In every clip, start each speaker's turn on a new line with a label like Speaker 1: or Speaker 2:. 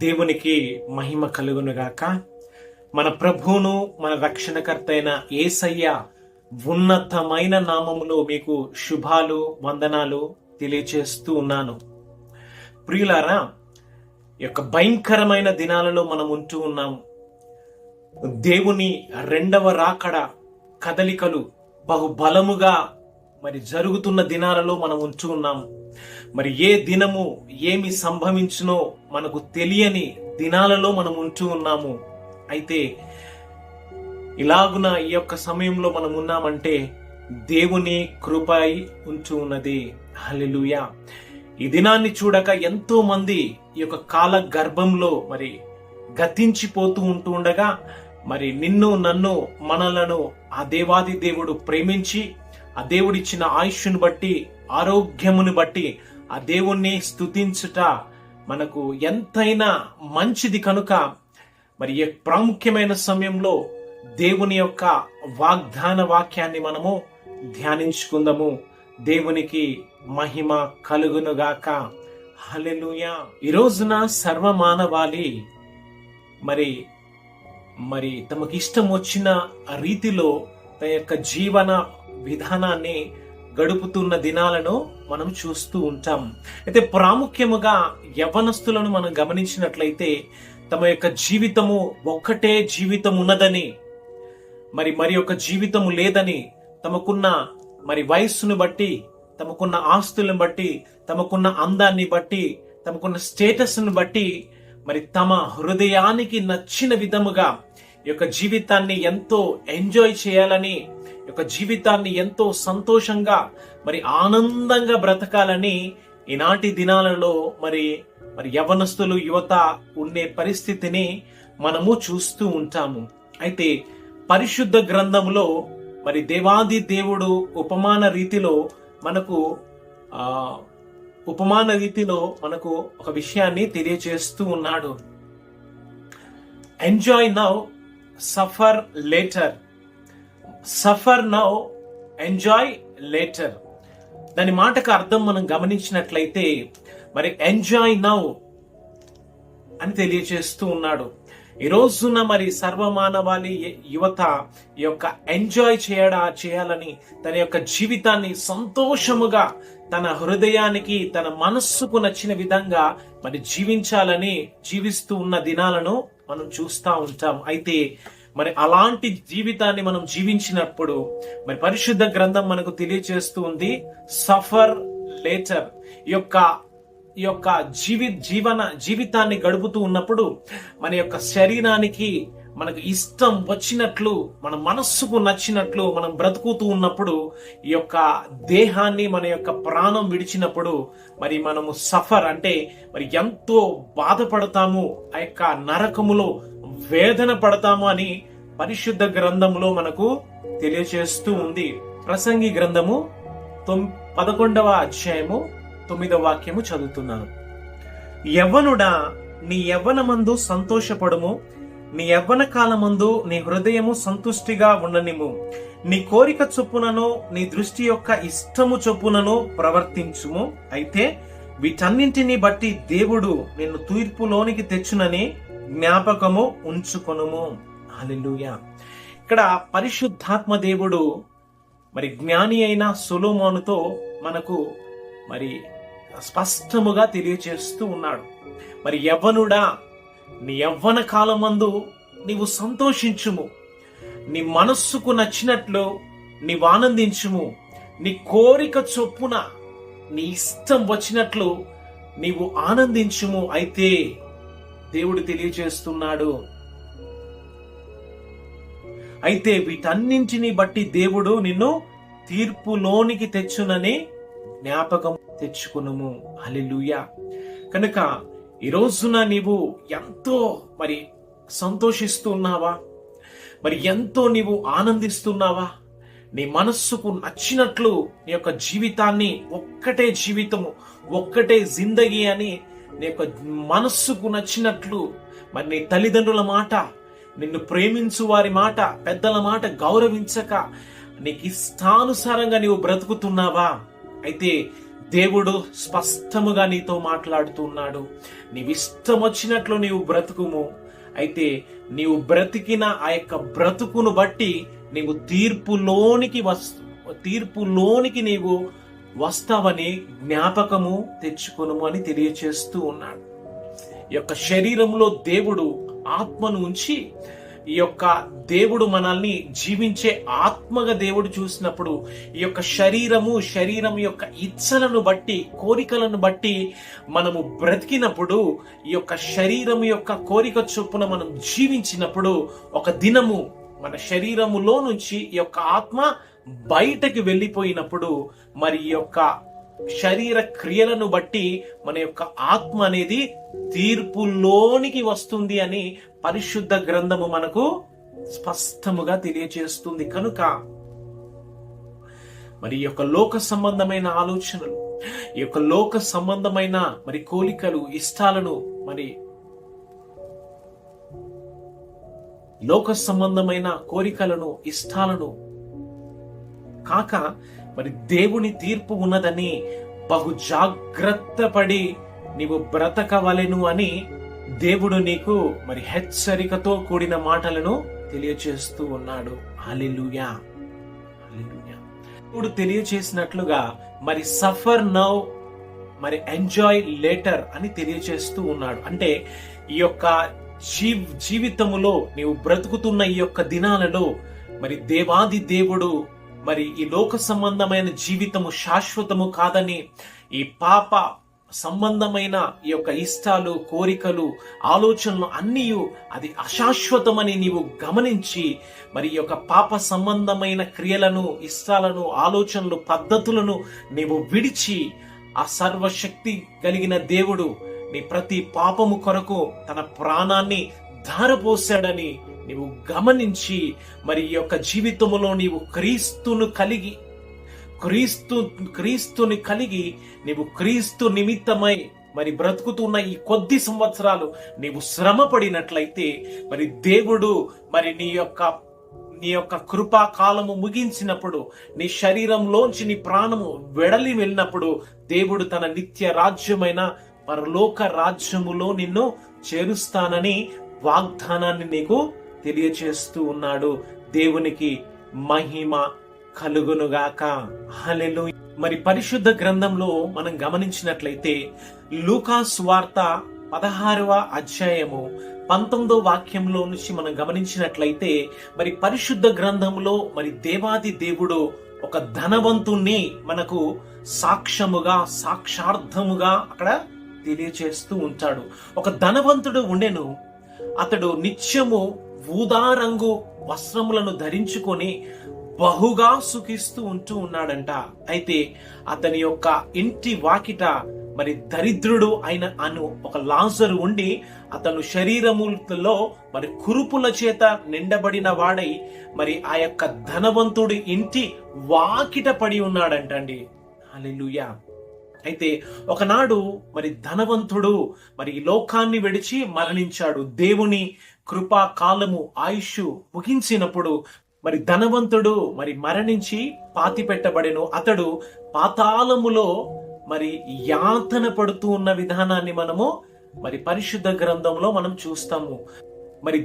Speaker 1: దేవునికి మహిమ కలుగునుగాక. మన ప్రభువును మన రక్షణకర్త అయిన యేసయ్య ఉన్నతమైన నామములో మీకు శుభాలు వందనాలు తెలియచేస్తూ ఉన్నాను. ప్రియులారా, యొక్క భయంకరమైన దినాలలో మనం ఉంటూ ఉన్నాము. దేవుని రెండవ రాకడ కదలికలు బహుబలముగా జరుగుతున్న దినాలలో మనం ఉంటూ ఉన్నాము. ఏ దినము ఏమి సంభవించునో మనకు తెలియని దినాలలో మనం ఉంటూ ఉన్నాము. అయితే ఇలాగున ఈ యొక్క సమయంలో మనం ఉన్నామంటే దేవుని కృపై ఉంటూ ఉన్నది. హల్లెలూయా. ఈ దినాన్ని చూడక ఎంతో మంది ఈ యొక్క కాల గర్భంలో గతించిపోతూ ఉంటూ ఉండగా నిన్ను నన్ను మనలను ఆ దేవాది దేవుడు ప్రేమించి ఆ దేవుడిచ్చిన ఆయుష్ను బట్టి ఆరోగ్యమును బట్టి ఆ దేవుణ్ణి స్తుతించుట మనకు ఎంతైనా మంచిది కనుక ప్రాముఖ్యమైన సమయంలో దేవుని యొక్క వాగ్దాన వాక్యాన్ని మనము ధ్యానించుకుందాము. దేవునికి మహిమ కలుగునుగాక. హల్లెలూయా. ఈ రోజున సర్వమానవాళి తమకి ఇష్టం వచ్చిన రీతిలో తన యొక్క జీవన విధానాన్ని గడుపుతున్న దినాలను మనం చూస్తూ ఉంటాం. అయితే ప్రాముఖ్యముగా యవ్వనస్తులను మనం గమనించినట్లయితే తమ యొక్క జీవితము ఒక్కటే జీవితం ఉన్నదని, మరి యొక్క జీవితము లేదని, తమకున్న వయస్సును బట్టి, తమకున్న ఆస్తులను బట్టి, తమకున్న అందాన్ని బట్టి, తమకున్న స్టేటస్ను బట్టి తమ హృదయానికి నచ్చిన విధముగా ఈ యొక్క జీవితాన్ని ఎంతో ఎంజాయ్ చేయాలని, ఈ యొక్క జీవితాన్ని ఎంతో సంతోషంగా ఆనందంగా బ్రతకాలని ఈనాటి దినాలలో యవ్వనస్తులు యువత ఉండే పరిస్థితిని మనము చూస్తూ ఉంటాము. అయితే పరిశుద్ధ గ్రంథములో దేవాది దేవుడు ఉపమాన రీతిలో మనకు ఒక విషయాన్ని తెలియజేస్తూ ఉన్నాడు. Enjoy now, suffer later. Suffer now, enjoy later. దాని మాటకు అర్థం మనం గమనించినట్లయితే ఎంజాయ్ నౌ అని తెలియజేస్తూ ఉన్నాడు. ఈ రోజున సర్వమానవాళి యువత ఈ యొక్క ఎంజాయ్ చేయాలని, తన యొక్క జీవితాన్ని సంతోషముగా తన హృదయానికి తన మనస్సుకు నచ్చిన విధంగా జీవించాలని జీవిస్తూ ఉన్న దినాలను మనం చూస్తూ ఉంటాం. అయితే అలాంటి జీవితాన్ని మనం జీవించినప్పుడు పరిశుద్ధ గ్రంథం మనకు తెలియజేస్తూ ఉంది, సఫర్ లేటర్. ఈ యొక్క జీవితాన్ని గడుపుతూ ఉన్నప్పుడు మన యొక్క శరీరానికి మనకు ఇష్టం వచ్చినట్లు, మన మనస్సుకు నచ్చినట్లు మనం బ్రతుకుతూ ఉన్నప్పుడు, ఈ యొక్క దేహాన్ని మన యొక్క ప్రాణం విడిచినప్పుడు మనము సఫర్ అంటే ఎంతో బాధపడతాము, ఆ యొక్క నరకములో వేదన పడతాము అని పరిశుద్ధ గ్రంథములో మనకు తెలియజేస్తూ ఉంది. ప్రసంగి గ్రంథము 11వ అధ్యాయము 9వ వాక్యము చదువుతున్నాను. యవ్వనుడా, నీ యవ్వనమందు సంతోషపడుము, నీ యవ్వన కాలమందు నీ హృదయము సంతుష్టిగా ఉండనిము, నీ కోరిక చొప్పునను నీ దృష్టి యొక్క ఇష్టము చొప్పునను ప్రవర్తించుము. అయితే వీటన్నింటినీ బట్టి దేవుడు నిన్ను తీర్పులోనికి తెచ్చునని జ్ఞాపకము ఉంచుకొనుము. హల్లెలూయా. ఇక్కడ పరిశుద్ధాత్మ దేవుడు జ్ఞాని అయిన సొలొమోనుతో మనకు స్పష్టముగా తెలియచేస్తూ ఉన్నాడు. యవ్వనుడా, నీ యవ్వన కాలమందు నీవు సంతోషించుము, నీ మనస్సుకు నచ్చినట్లు నీవు ఆనందించుము, నీ కోరిక చొప్పున నీ ఇష్టం వచ్చినట్లు నీవు ఆనందించుము. అయితే దేవుడు తెలియజేస్తున్నాడు, అయితే వీటన్నింటినీ బట్టి దేవుడు నిన్ను తీర్పులోనికి తెచ్చునని జ్ఞాపకం తెచ్చుకునుము. హల్లెలూయా. కనుక ఈ రోజున నీవు ఎంతో సంతోషిస్తూ ఉన్నావా? ఎంతో నీవు ఆనందిస్తున్నావా? నీ మనస్సుకు నచ్చినట్లు నీ యొక్క జీవితాన్ని, ఒక్కటే జీవితము, ఒక్కటే జిందగీ అని నీ యొక్క మనస్సుకు నచ్చినట్లు నీ తల్లిదండ్రుల మాట, నిన్ను ప్రేమించు వారి మాట, పెద్దల మాట గౌరవించక నీకు ఇష్టానుసారంగా నీవు బ్రతుకుతున్నావా? అయితే దేవుడు స్పష్టముగా నీతో మాట్లాడుతున్నాడు. నీవిష్టం వచ్చినట్లు నీవు బ్రతుకుము, అయితే నీవు బ్రతికిన ఆ యొక్క బ్రతుకును బట్టి నీవు తీర్పులోనికి నీవు వస్తావని జ్ఞాపకము తెచ్చుకొనుము అని తెలియచేస్తూ ఉన్నాడు. ఈ యొక్క శరీరంలో దేవుడు ఆత్మను ఉంచి, ఈ యొక్క దేవుడు మనల్ని జీవించే ఆత్మగా దేవుడు చూసినప్పుడు ఈ యొక్క శరీరం యొక్క ఇచ్చలను బట్టి, కోరికలను బట్టి మనము బ్రతికినప్పుడు, ఈ యొక్క శరీరం యొక్క కోరిక చొప్పున మనం జీవించినప్పుడు ఒక దినము మన శరీరములో నుంచి ఈ యొక్క ఆత్మ బయటకి వెళ్ళిపోయినప్పుడు మరి ఈ యొక్క శరీర క్రియలను బట్టి మన యొక్క ఆత్మ అనేది తీర్పులోనికి వస్తుంది అని పరిశుద్ధ గ్రంథము మనకు స్పష్టముగా తెలియజేస్తుంది. కనుక మరి ఈ యొక్క లోక సంబంధమైన ఆలోచనలు, ఈ యొక్క లోక సంబంధమైన మరి కోరికలు, ఇష్టాలను, మరి లోక సంబంధమైన కోరికలను, ఇష్టాలను కాక మరి దేవుని తీర్పు ఉన్నదని బహు జాగ్రత్త పడి నీవు బ్రతకవలెను అని దేవుడు నీకు మరి హెచ్చరికతో కూడిన మాటలను తెలియచేస్తూ ఉన్నాడు. హల్లెలూయా, హల్లెలూయా. దేవుడు తెలియచేసినట్లుగా మరి సఫర్ నౌ, మరి ఎంజాయ్ లేటర్ అని తెలియచేస్తూ ఉన్నాడు. అంటే ఈ యొక్క జీవితములో నీవు బ్రతుకుతున్న ఈ యొక్క దినాలలో మరి దేవాది దేవుడు మరి ఈ లోక సంబంధమైన జీవితము శాశ్వతము కాదని, ఈ పాప సంబంధమైన ఈ యొక్క ఇష్టాలు, కోరికలు, ఆలోచనలు అన్నీ అది అశాశ్వతమని నీవు గమనించి మరి ఈ యొక్క పాప సంబంధమైన క్రియలను, ఇష్టాలను, ఆలోచనలు, పద్ధతులను నీవు విడిచి ఆ సర్వశక్తి కలిగిన దేవుడు నీ ప్రతి పాపము కొరకు తన ప్రాణాన్ని ధారపోశాడని నీవు గమనించి మరి ఈ యొక్క జీవితములో నీవు క్రీస్తుని కలిగి నీవు క్రీస్తు నిమిత్తమై మరి బ్రతుకుతున్న ఈ కొద్ది సంవత్సరాలు నీవు శ్రమ పడినట్లయితే మరి దేవుడు మరి నీ యొక్క కృపా కాలము ముగించినప్పుడు, నీ శరీరంలోంచి నీ ప్రాణము వెడలి వెళ్ళినప్పుడు దేవుడు తన నిత్య రాజ్యమైన పరలోక రాజ్యములో నిన్ను చేరుస్తానని వాగ్దానాన్ని నీకు తెలియచేస్తూ ఉన్నాడు. దేవునికి మహిమ కలుగునుగాక. హల్లెలూయా. మరి పరిశుద్ధ గ్రంథంలో మనం గమనించినట్లయితే లూకా సువార్త 16వ అధ్యాయము 19వ వాక్యంలో నుంచి మనం గమనించినట్లయితే మరి పరిశుద్ధ గ్రంథంలో మరి దేవాది దేవుడు ఒక ధనవంతుణ్ణి మనకు సాక్షార్థముగా అక్కడ తెలియచేస్తూ ఉంటాడు. ఒక ధనవంతుడు ఉండెను. అతడు నిత్యము ఊదా రంగు వస్త్రములను ధరించుకొని బహుగా సుఖిస్తూ ఉన్నాడంట. అయితే అతని యొక్క ఇంటి వాకిట మరి దరిద్రుడు అయిన ఒక లాజరు ఉండి, అతను శరీరములో మరి కురుపుల చేత నిండబడిన వాడై మరి ఆ యొక్క ధనవంతుడి ఇంటి వాకిట పడి ఉన్నాడంటండి. హల్లెలూయా. అయితే ఒకనాడు మరి ధనవంతుడు మరి ఈ లోకాన్ని విడిచి మరణించాడు. దేవుని కృపా కాలము, ఆయుష్ ముగించినప్పుడు మరి ధనవంతుడు మరి మరణించి పాతి పెట్టబడెను. అతడు పాతాళములో మరి యాతన పడుతూ ఉన్న విధానాన్ని మనము మరి పరిశుద్ధ గ్రంథంలో మనం చూస్తాము. మరి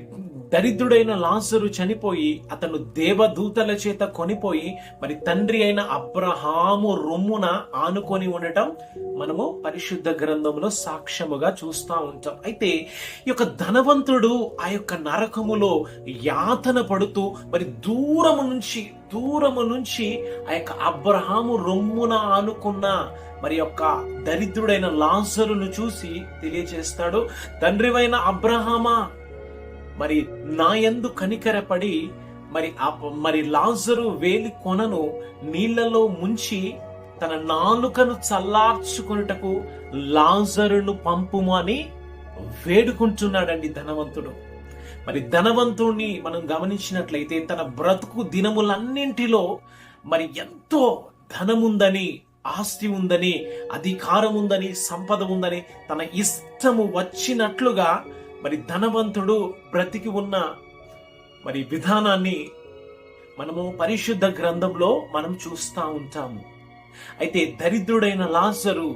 Speaker 1: దరిద్రుడైన లాజరు చనిపోయి అతను దేవదూతల చేత కొనిపోయి మరి తండ్రి అయిన అబ్రహాము రొమ్మున ఆనుకొని ఉండటం మనము పరిశుద్ధ గ్రంథంలో సాక్ష్యముగా చూస్తూ ఉంటాం. అయితే ఈ యొక్క ధనవంతుడు ఆ యొక్క నరకములో యాతన పడుతూ మరి దూరము నుంచి ఆ యొక్క అబ్రహాము రొమ్మున ఆనుకున్న మరి యొక్క దరిద్రుడైన లాజరును చూసి తెలియజేస్తాడు, తండ్రివైన అబ్రహామా, మరి నా యందు కనికరపడి మరి లాజరు వేలి కొనను నీళ్లలో ముంచి తన నాలుకను చల్లార్చుకున్నటకు లాజరును పంపుము అని వేడుకుంటున్నాడండి ధనవంతుడు. మరి ధనవంతుడిని మనం గమనించినట్లయితే తన బ్రతుకు దినములన్నింటిలో మరి ఎంతో ధనముందని, ఆస్తి ఉందని, అధికారం ఉందని, సంపద ఉందని తన ఇష్టము వచ్చినట్లుగా మరి ధనవంతుడు బ్రతికి ఉన్న మరి విధానాన్ని మనము పరిశుద్ధ గ్రంథంలో మనం చూస్తూ ఉంటాము. అయితే దరిద్రుడైన లాజరు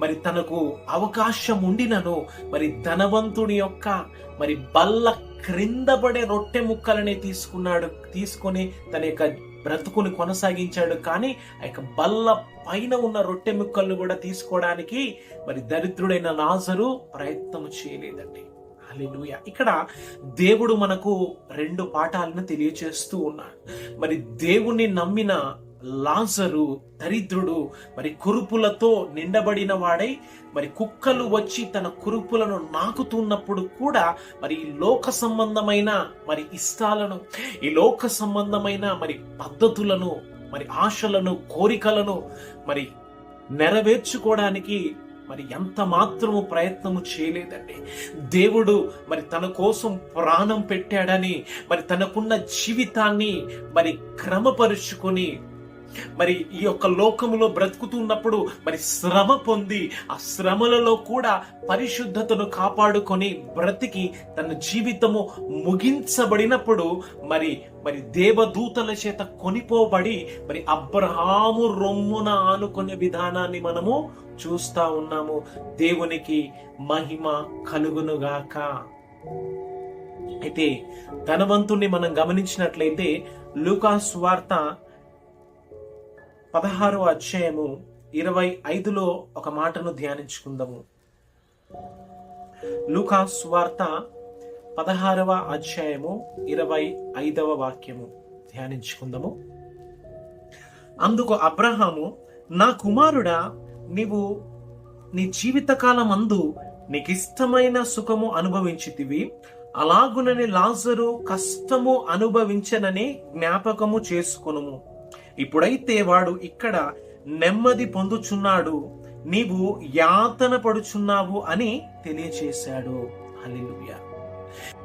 Speaker 1: మరి తనకు అవకాశం ఉండినను మరి ధనవంతుని యొక్క మరి బల్ల క్రింద పడే రొట్టె ముక్కలనే తీసుకొని తన యొక్క బ్రతుకుని కొనసాగించాడు. కానీ ఆ యొక్క బల్ల పైన ఉన్న రొట్టె ముక్కలను కూడా తీసుకోవడానికి మరి దరిద్రుడైన లాజరు ప్రయత్నం చేయలేదండి. హల్లెలూయా. ఇక్కడ దేవుడు మనకు 2 పాఠాలను తెలియచేస్తూ ఉన్నాడు. మరి దేవుణ్ణి నమ్మిన లాజరు దరిద్రుడు మరి కురుపులతో నిండబడిన వాడై మరి కుక్కలు వచ్చి తన కురుపులను నాకుతున్నప్పుడు కూడా మరి ఈ లోక సంబంధమైన మరి ఇష్టాలను, ఈ లోక సంబంధమైన మరి పద్ధతులను, మరి ఆశలను, కోరికలను మరి నెరవేర్చుకోవడానికి మరి ఎంత మాత్రము ప్రయత్నము చేయలేదండి. దేవుడు మరి తన కోసం ప్రాణం పెట్టాడని మరి తనకున్న జీవితాన్ని మరి క్రమపరుచుకొని మరి ఈ యొక్క లోకములో బ్రతుకుతున్నప్పుడు మరి శ్రమ పొంది ఆ శ్రమలలో కూడా పరిశుద్ధతను కాపాడుకొని బ్రతికి తన జీవితము ముగించబడినప్పుడు మరి మరి దేవదూతల చేత కొనిపోబడి మరి అబ్రహాము రొమ్మున ఆనుకునే విధానాన్ని మనము చూస్తా ఉన్నాము. దేవునికి మహిమ కలుగునుగాక. అయితే ధనవంతుణ్ణి మనం గమనించినట్లయితే లూకా సువార్త 16వ అధ్యాయము 25లో ఒక మాటను ధ్యానించుకుందాము. లూకా సువార్త 16వ అధ్యాయము 25వ వాక్యము ధ్యానించుకుందాము. అందుకు అబ్రహాము, నా కుమారుడా, నీవు నీ జీవితకాలం అందు నీకిష్టమైన సుఖము అనుభవించితివి, అలాగునని లాజరు కష్టము అనుభవించనని జ్ఞాపకము చేసుకొనుము. ఇప్పుడైతే వాడు ఇక్కడ నెమ్మది పొందుచున్నాడు, నీవు యాతన పడుచున్నావు అని తెలియచేశాడు. హల్లెలూయా.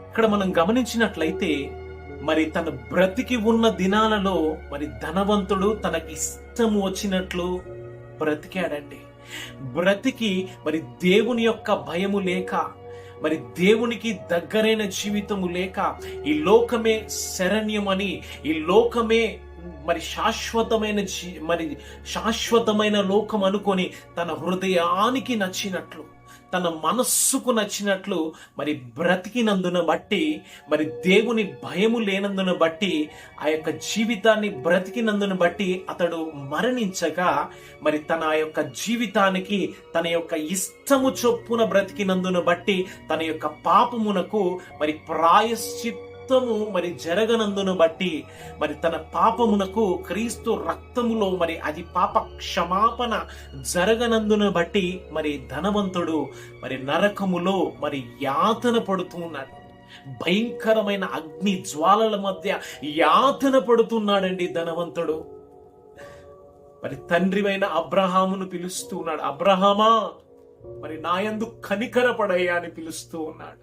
Speaker 1: ఇక్కడ మనం గమనించినట్లయితే మరి తన బ్రతికి ఉన్న దినాలలో మరి ధనవంతుడు తనకి ఇష్టము వచ్చినట్లు బ్రతికాడండి. బ్రతికి మరి దేవుని యొక్క భయము లేక, మరి దేవునికి దగ్గరైన జీవితము లేక, ఈ లోకమే శరణ్యమని, ఈ లోకమే మరి శాశ్వతమైన లోకం అనుకొని తన హృదయానికి నచ్చినట్లు, తన మనస్సుకు నచ్చినట్లు మరి బ్రతికినందున బట్టి, మరి దేవుని భయము లేనందున బట్టి, ఆ యొక్క జీవితాన్ని బ్రతికినందున బట్టి అతడు మరణించగా మరి తన యొక్క జీవితానికి తన యొక్క ఇష్టము చొప్పున బ్రతికినందున బట్టి తన యొక్క పాపమునకు మరి మరి జరగనందును బట్టి మరి తన పాపమునకు క్రీస్తు రక్తములో మరి అది పాప క్షమాపణ జరగనందును బట్టి మరి ధనవంతుడు మరి నరకములో మరి యాతన పడుతూ ఉన్నాడు. భయంకరమైన అగ్ని జ్వాలల మధ్య యాతన పడుతున్నాడండి ధనవంతుడు. మరి తండ్రివైన అబ్రహామును పిలుస్తూ ఉన్నాడు, అబ్రహామా మరి నాయందు కనికరపడయ్యా అని పిలుస్తూ ఉన్నాడు.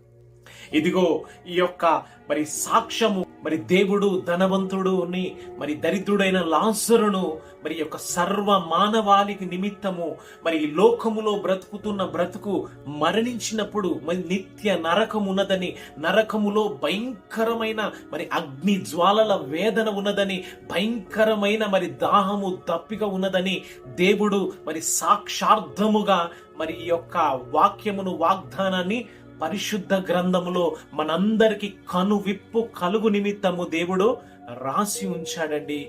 Speaker 1: ఇదిగో ఈ యొక్క మరి సాక్ష్యము, మరి దేవుడు ధనవంతుడుని మరి దరిద్రుడైన లాజరును మరి యొక్క సర్వ మానవాళికి నిమిత్తము మరి ఈ లోకములో బ్రతుకుతున్న బ్రతుకు మరణించినప్పుడు మరి నిత్య నరకం ఉన్నదని, నరకములో భయంకరమైన మరి అగ్ని జ్వాలల వేదన ఉన్నదని, భయంకరమైన మరి దాహము దప్పిక ఉన్నదని దేవుడు మరి సాక్షార్థముగా మరి ఈ యొక్క వాక్యమును, వాగ్దానాన్ని పరిశుద్ధ గ్రంథములో మనందరికి కనువిప్పు కలుగు నిమిత్తము దేవుడు రాసి ఉంచాడండి.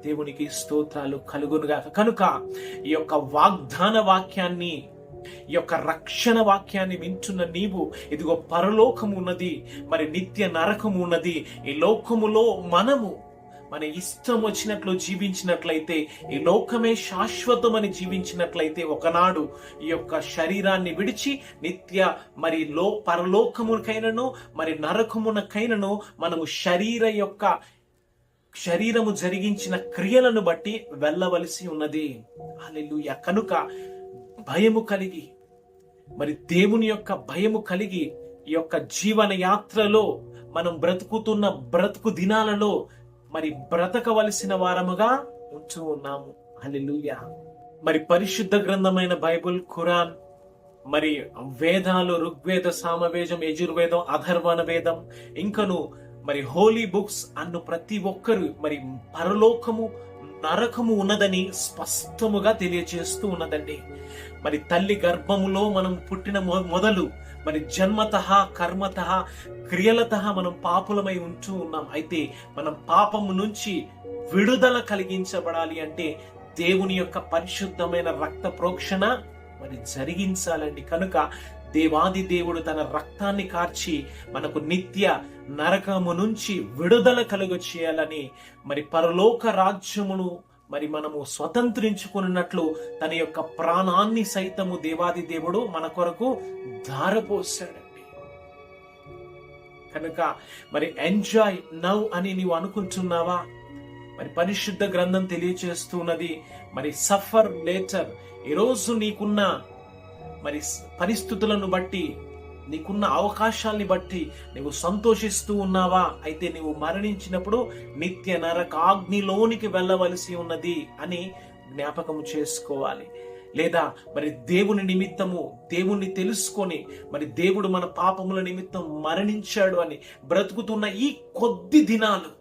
Speaker 1: దేవునికి స్తోత్రాలు కలుగునుగా. కనుక ఈ యొక్క వాగ్దాన వాక్యాన్ని, ఈ యొక్క రక్షణ వాక్యాన్ని వింటున్న నీవు, ఇదిగో పరలోకము ఉన్నది, మరి నిత్య నరకము ఉన్నది. ఈ లోకములో మనము మన ఇష్టం వచ్చినట్లు జీవించినట్లయితే, ఈ లోకమే శాశ్వతమని జీవించినట్లయితే ఒకనాడు ఈ యొక్క శరీరాన్ని విడిచి నిత్య మరి పరలోకమునకైనను మరి నరకమునకైనను మనము శరీరము జరిగించిన క్రియలను బట్టి వెళ్ళవలసి ఉన్నది. హల్లెలూయా. కనుక భయము కలిగి, మరి దేవుని యొక్క భయము కలిగి ఈ యొక్క జీవన యాత్రలో మనం బ్రతుకుతున్న బ్రతుకు దినాలలో మరి బ్రతకవలసిన వారముగా ఉంటూ ఉన్నాము. హల్లెలూయా. మరి పరిశుద్ధ గ్రంథమైన బైబుల్, ఖురాన్, మరి వేదాలు, ఋగ్వేద, సామవేదం, యజుర్వేదం, అథర్వణ వేదం, ఇంకను మరి హోలీ బుక్స్ అన్ను ప్రతి ఒక్కరు మరి పరలోకము నరకము ఉన్నదని స్పష్టముగా తెలియజేస్తూ ఉన్నదండి. మరి తల్లి గర్భములో మనం పుట్టిన మొదలు మరి జన్మతః కర్మతః క్రియలతః మనం పాపులమై ఉంటూ ఉన్నాం. అయితే మనం పాపము నుంచి విడుదల కలిగించబడాలి అంటే దేవుని యొక్క పరిశుద్ధమైన రక్త ప్రోక్షణ మరి జరిగించాలండి. కనుక దేవాది దేవుడు తన రక్తాన్ని కార్చి మనకు నిత్య నరకము నుంచి విడుదల కలుగ చేయాలని మరి పరలోక రాజ్యమును మరి మనము స్వతంత్రించుకున్నట్లు తన యొక్క ప్రాణాన్ని సైతము దేవాది దేవుడు మన కొరకు ధారపోసాడండి. కనుక మరి ఎంజాయ్ నౌ అని నీవు అనుకుంటున్నావా? మరి పరిశుద్ధ గ్రంథం తెలియచేస్తున్నది మరి సఫర్ లేటర్. ఈరోజు నీకున్న మరి పరిస్థితులను బట్టి, నీకున్న అవకాశాలని బట్టి నువ్వు సంతోషిస్తూ ఉన్నావా? అయితే నువ్వు మరణించినప్పుడు నిత్య నరకాగ్నిలోనికి వెళ్ళవలసి ఉన్నది అని జ్ఞాపకం చేసుకోవాలి. లేదా మరి దేవుని నిమిత్తము దేవుణ్ణి తెలుసుకొని మరి దేవుడు మన పాపముల నిమిత్తం మరణించాడు అని బ్రతుకుతున్న ఈ కొద్ది దినాలు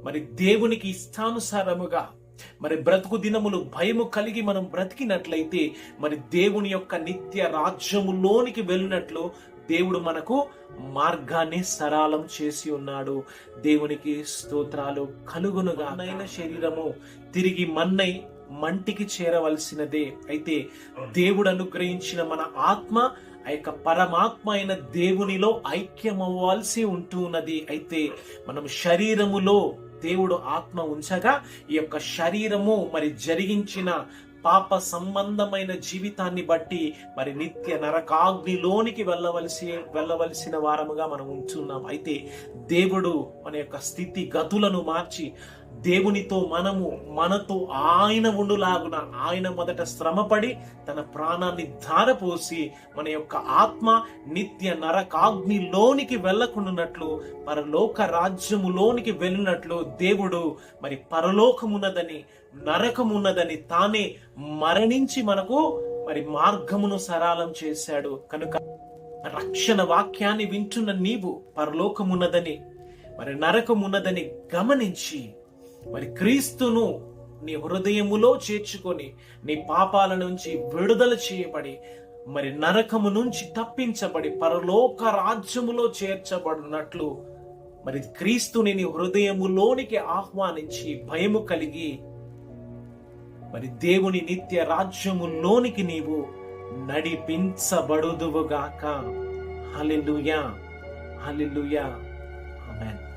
Speaker 1: మరి దేవునికి ఇష్టానుసారముగా మరి బ్రతుకు దినములు భయము కలిగి మనం బ్రతికినట్లయితే మరి దేవుని యొక్క నిత్య రాజ్యములోనికి వెళ్ళినట్లు దేవుడు మనకు మార్గాన్ని సరళం చేసి ఉన్నాడు. దేవునికి స్తోత్రాలు కలుగునుగా. నైన శరీరము తిరిగి మన్నై మంటికి చేరవలసినదే. అయితే దేవుడు అనుగ్రహించిన మన ఆత్మ ఆ యొక్క పరమాత్మ అయిన దేవునిలో ఐక్యమవ్వాల్సి ఉంటున్నది. అయితే మనం శరీరములో దేవుడు ఆత్మ ఉంచగా ఈ యొక్క శరీరము మరి జరిగించిన పాప జీవితాన్ని బట్టి మరి నిత్య నరకాగ్నిలోనికి వెళ్ళవలసిన వారముగా మనం ఉంటున్నాం. అయితే దేవుడు మన యొక్క స్థితి గతులను మార్చి దేవునితో మనతో ఆయన ఉండులాగున ఆయన మొదట శ్రమపడి తన ప్రాణాన్ని ధారపోసి మన యొక్క ఆత్మ నిత్య నరకాగ్నిలోనికి వెళ్ళకుండానట్లు పరలోక రాజ్యములోనికి వెళ్ళినట్లు దేవుడు మరి పరలోకమున్నదని నరకమున్నదని తానే మరణించి మనకు మరి మార్గమును సరళం చేశాడు. కనుక రక్షణ వాక్యాన్ని వింటున్న నీవు పరలోకమున్నదని మరి నరకమున్నదని గమనించి మరి క్రీస్తును నీ హృదయములో చేర్చుకొని నీ పాపాల నుంచి విడుదల చేయబడి మరి నరకము నుంచి తప్పించబడి పరలోక రాజ్యములో చేర్చబడినట్లు మరి క్రీస్తుని నీ హృదయములోనికి ఆహ్వానించి భయము కలిగి మరి దేవుని నిత్య రాజ్యములోనికి నీవు నడిపించబడుదువుగాక. హల్లెలూయా, హల్లెలూయా, ఆమేన్.